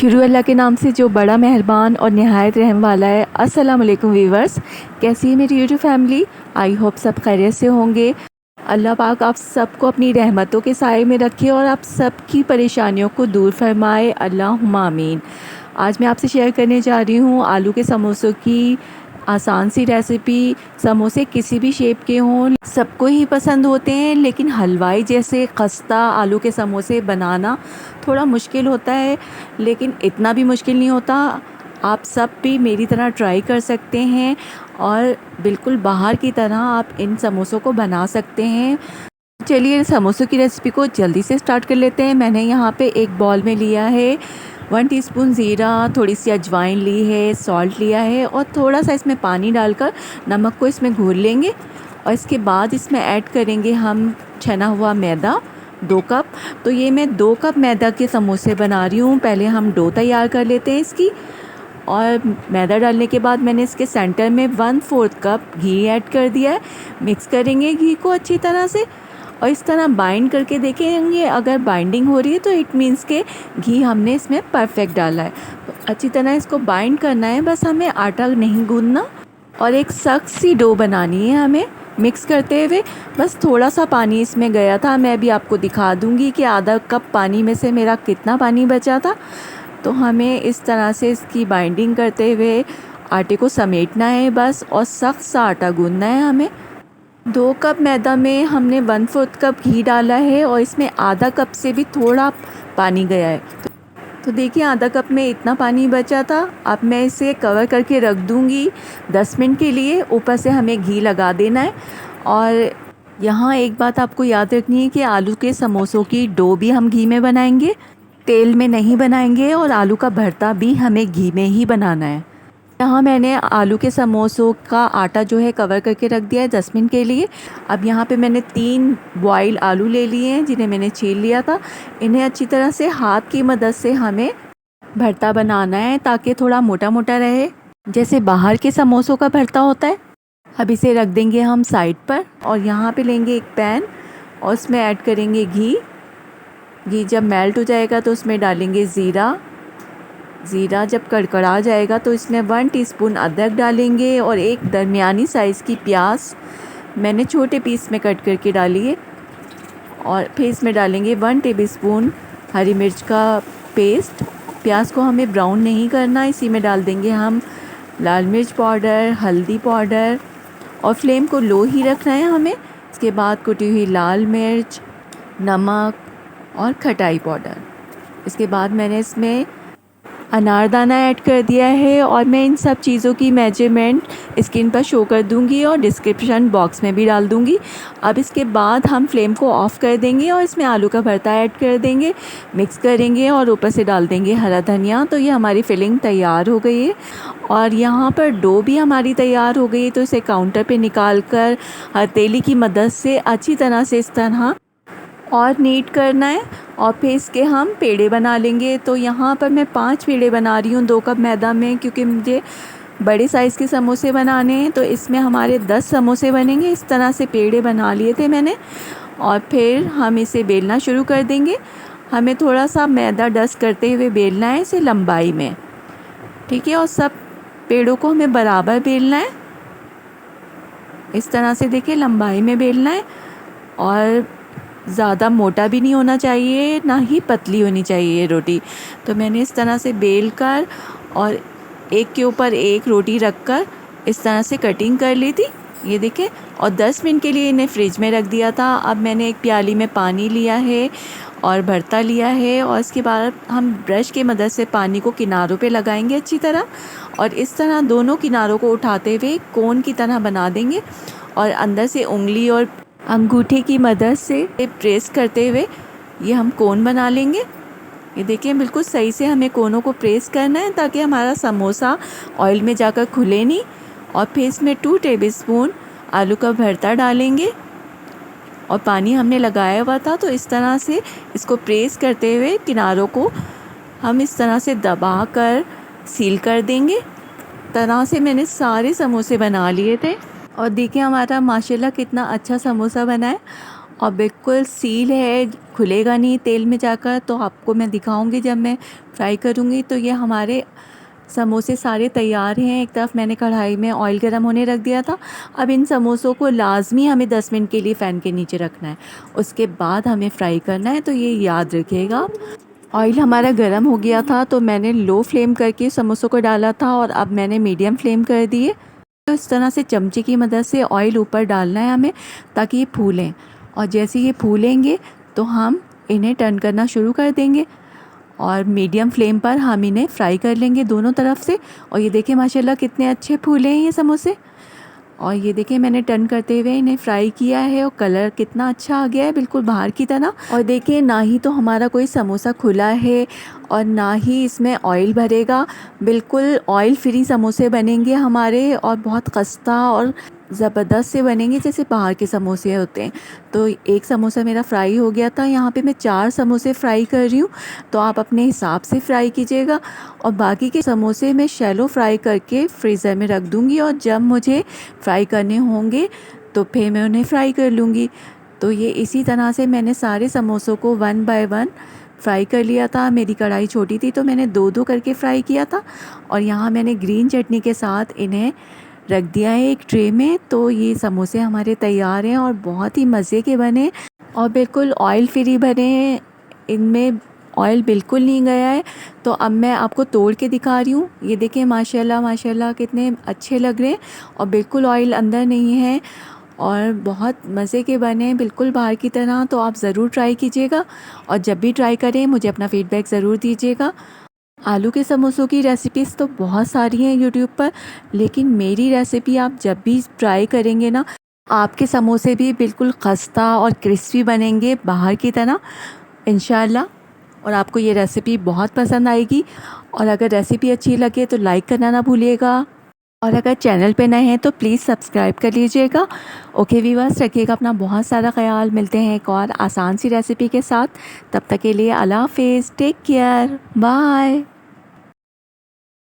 शुरू अल्लाह के नाम से जो बड़ा मेहरबान और नहायत रहम वाला है। अस्सलाम वालेकुम वीवर्स, कैसी है मेरी यूट्यूब फैमिली। आई होप सब खैरियत से होंगे। अल्लाह पाक आप सबको अपनी रहमतों के साए में रखे और आप सबकी परेशानियों को दूर फरमाए। अल्लाहुम्मा आमीन। आज मैं आपसे शेयर करने जा रही हूँ आलू के समोसों की आसान सी रेसिपी। समोसे किसी भी शेप के हों सबको ही पसंद होते हैं, लेकिन हलवाई जैसे खस्ता आलू के समोसे बनाना थोड़ा मुश्किल होता है, लेकिन इतना भी मुश्किल नहीं होता। आप सब भी मेरी तरह ट्राई कर सकते हैं और बिल्कुल बाहर की तरह आप इन समोसों को बना सकते हैं। चलिए समोसों की रेसिपी को जल्दी से स्टार्ट कर लेते हैं। मैंने यहाँ पे एक बॉल में लिया है 1 टीस्पून ज़ीरा, थोड़ी सी अजवाइन ली है, सॉल्ट लिया है और थोड़ा सा इसमें पानी डालकर नमक को इसमें घोल लेंगे। और इसके बाद इसमें ऐड करेंगे हम छना हुआ मैदा 2 कप। तो ये मैं 2 कप मैदा के समोसे बना रही हूँ। पहले हम डो तैयार कर लेते हैं इसकी। और मैदा डालने के बाद मैंने इसके सेंटर में 1/4 कप घी ऐड कर दिया है। मिक्स करेंगे घी को अच्छी तरह से और इस तरह बाइंड करके देखेंगे। अगर बाइंडिंग हो रही है तो इट मीन्स के घी हमने इसमें परफेक्ट डाला है। तो अच्छी तरह इसको बाइंड करना है, बस हमें आटा नहीं गूंदना। और एक सख्त सी डो बनानी है हमें मिक्स करते हुए। बस थोड़ा सा पानी इसमें गया था, मैं भी आपको दिखा दूंगी कि आधा कप पानी में से मेरा कितना पानी बचा था। तो हमें इस तरह से इसकी बाइंडिंग करते हुए आटे को समेटना है बस, और सख्त सा आटा गूंदना है हमें। 2 कप मैदा में हमने 1/4 कप घी डाला है और इसमें आधा कप से भी थोड़ा पानी गया है। तो देखिए आधा कप में इतना पानी बचा था। अब मैं इसे कवर करके रख दूंगी 10 मिनट के लिए। ऊपर से हमें घी लगा देना है। और यहाँ एक बात आपको याद रखनी है कि आलू के समोसों की डो भी हम घी में बनाएंगे, तेल में नहीं बनाएंगे। और आलू का भरता भी हमें घी में ही बनाना है। यहाँ मैंने आलू के समोसों का आटा जो है कवर करके रख दिया है 10 मिनट के लिए। अब यहाँ पे मैंने 3 बॉयल आलू ले लिए हैं जिन्हें मैंने छील लिया था। इन्हें अच्छी तरह से हाथ की मदद से हमें भरता बनाना है ताकि थोड़ा मोटा मोटा रहे, जैसे बाहर के समोसों का भरता होता है। अब इसे रख देंगे हम साइड पर और यहाँ पे लेंगे एक पैन और उसमें ऐड करेंगे घी। घी जब मेल्ट हो जाएगा तो उसमें डालेंगे ज़ीरा। ज़ीरा जब कड़कड़ा जाएगा तो इसमें 1 टीस्पून अदरक डालेंगे और एक दरमियानी साइज़ की प्याज मैंने छोटे पीस में कट करके डाली है। और फिर इसमें डालेंगे 1 टेबलस्पून हरी मिर्च का पेस्ट। प्याज को हमें ब्राउन नहीं करना, इसी में डाल देंगे हम लाल मिर्च पाउडर, हल्दी पाउडर और फ्लेम को लो ही रखना है हमें। इसके बाद कुटी हुई लाल मिर्च, नमक और खटाई पाउडर। इसके बाद मैंने इसमें अनारदाना ऐड कर दिया है और मैं इन सब चीज़ों की मेजरमेंट स्क्रीन पर शो कर दूंगी और डिस्क्रिप्शन बॉक्स में भी डाल दूंगी। अब इसके बाद हम फ्लेम को ऑफ़ कर देंगे और इसमें आलू का भरता ऐड कर देंगे, मिक्स करेंगे और ऊपर से डाल देंगे हरा धनिया। तो ये हमारी फिलिंग तैयार हो गई है और यहाँ पर डो भी हमारी तैयार हो गई है। तो इसे काउंटर पर निकाल कर हथेली की मदद से अच्छी तरह से इस तरह और नीट करना है और फिर इसके हम पेड़े बना लेंगे। तो यहाँ पर मैं 5 पेड़े बना रही हूँ 2 कप मैदा में, क्योंकि मुझे बड़े साइज़ के समोसे बनाने हैं। तो इसमें हमारे 10 समोसे बनेंगे। इस तरह से पेड़े बना लिए थे मैंने और फिर हम इसे बेलना शुरू कर देंगे। हमें थोड़ा सा मैदा डस्ट करते हुए बेलना है इसे लंबाई में, ठीक है। और सब पेड़ों को हमें बराबर बेलना है, इस तरह से देखिए लंबाई में बेलना है। और ज़्यादा मोटा भी नहीं होना चाहिए, ना ही पतली होनी चाहिए ये रोटी। तो मैंने इस तरह से बेल कर और एक के ऊपर एक रोटी रख कर इस तरह से कटिंग कर ली थी, ये देखें। और 10 मिनट के लिए इन्हें फ्रिज में रख दिया था। अब मैंने एक प्याली में पानी लिया है और भरता लिया है और इसके बाद हम ब्रश की मदद से पानी को किनारों पे लगाएंगे अच्छी तरह और इस तरह दोनों किनारों को उठाते हुए कोन की तरह बना देंगे और अंदर से उंगली और अंगूठे की मदद से प्रेस करते हुए ये हम कोन बना लेंगे। ये देखिए बिल्कुल सही से हमें कोनों को प्रेस करना है ताकि हमारा समोसा ऑयल में जाकर खुले नहीं। और फिर इसमें 2 टेबलस्पून आलू का भरता डालेंगे और पानी हमने लगाया हुआ था। तो इस तरह से इसको प्रेस करते हुए किनारों को हम इस तरह से दबा कर सील कर देंगे। तरह से मैंने सारे समोसे बना लिए थे और देखिए हमारा माशाल्लाह कितना अच्छा समोसा बना है और बिल्कुल सील है, खुलेगा नहीं तेल में जाकर। तो आपको मैं दिखाऊंगी जब मैं फ्राई करूँगी। तो ये हमारे समोसे सारे तैयार हैं। एक तरफ मैंने कढ़ाई में ऑयल गरम होने रख दिया था। अब इन समोसों को लाज़मी हमें 10 मिनट के लिए फ़ैन के नीचे रखना है, उसके बाद हमें फ्राई करना है, तो ये याद रखिएगा। ऑयल हमारा गरम हो गया था तो मैंने लो फ्लेम करके समोसों को डाला था और अब मैंने मीडियम फ्लेम कर दिए। तो इस तरह से चमचे की मदद से ऑयल ऊपर डालना है हमें, ताकि ये फूलें, और जैसे ये फूलेंगे तो हम इन्हें टर्न करना शुरू कर देंगे और मीडियम फ्लेम पर हम इन्हें फ्राई कर लेंगे दोनों तरफ से। और ये देखिए माशाल्लाह कितने अच्छे फूले हैं ये समोसे। और ये देखिए मैंने टर्न करते हुए इन्हें फ्राई किया है और कलर कितना अच्छा आ गया है, बिल्कुल बाहर की तरह। और देखिए ना ही तो हमारा कोई समोसा खुला है और ना ही इसमें ऑयल भरेगा, बिल्कुल ऑयल फ्री समोसे बनेंगे हमारे और बहुत खस्ता और ज़बरदस्त से बनेंगे जैसे बाहर के समोसे होते हैं। तो एक समोसा मेरा फ्राई हो गया था, यहाँ पे मैं 4 समोसे फ्राई कर रही हूँ, तो आप अपने हिसाब से फ्राई कीजिएगा। और बाकी के समोसे मैं शैलो फ्राई करके फ्रीज़र में रख दूँगी और जब मुझे फ्राई करने होंगे तो फिर मैं उन्हें फ्राई कर लूँगी। तो ये इसी तरह से मैंने सारे समोसों को 1 बाय 1 फ्राई कर लिया था। मेरी कढ़ाई छोटी थी तो मैंने 2-2 करके फ्राई किया था। और यहाँ मैंने ग्रीन चटनी के साथ इन्हें रख दिया है एक ट्रे में। तो ये समोसे हमारे तैयार हैं और बहुत ही मज़े के बने और बिल्कुल ऑयल फ्री बने हैं, इनमें ऑयल बिल्कुल नहीं गया है। तो अब मैं आपको तोड़ के दिखा रही हूँ। ये देखिए माशाल्लाह माशाल्लाह कितने अच्छे लग रहे हैं और बिल्कुल ऑयल अंदर नहीं है और बहुत मज़े के बने हैं, बिल्कुल बाहर की तरह। तो आप ज़रूर ट्राई कीजिएगा और जब भी ट्राई करें मुझे अपना फ़ीडबैक ज़रूर दीजिएगा। आलू के समोसों की रेसिपीज़ तो बहुत सारी हैं यूट्यूब पर, लेकिन मेरी रेसिपी आप जब भी ट्राई करेंगे ना, आपके समोसे भी बिल्कुल खस्ता और क्रिस्पी बनेंगे बाहर की तरह इंशाल्लाह। और आपको ये रेसिपी बहुत पसंद आएगी। और अगर रेसिपी अच्छी लगे तो लाइक करना ना भूलिएगा और अगर चैनल पे नए हैं तो प्लीज़ सब्सक्राइब कर लीजिएगा। ओके व्यूअर्स, रखिएगा अपना बहुत सारा ख्याल। मिलते हैं एक और आसान सी रेसिपी के साथ, तब तक के लिए अल्लाह हाफिज़, टेक केयर, बाय।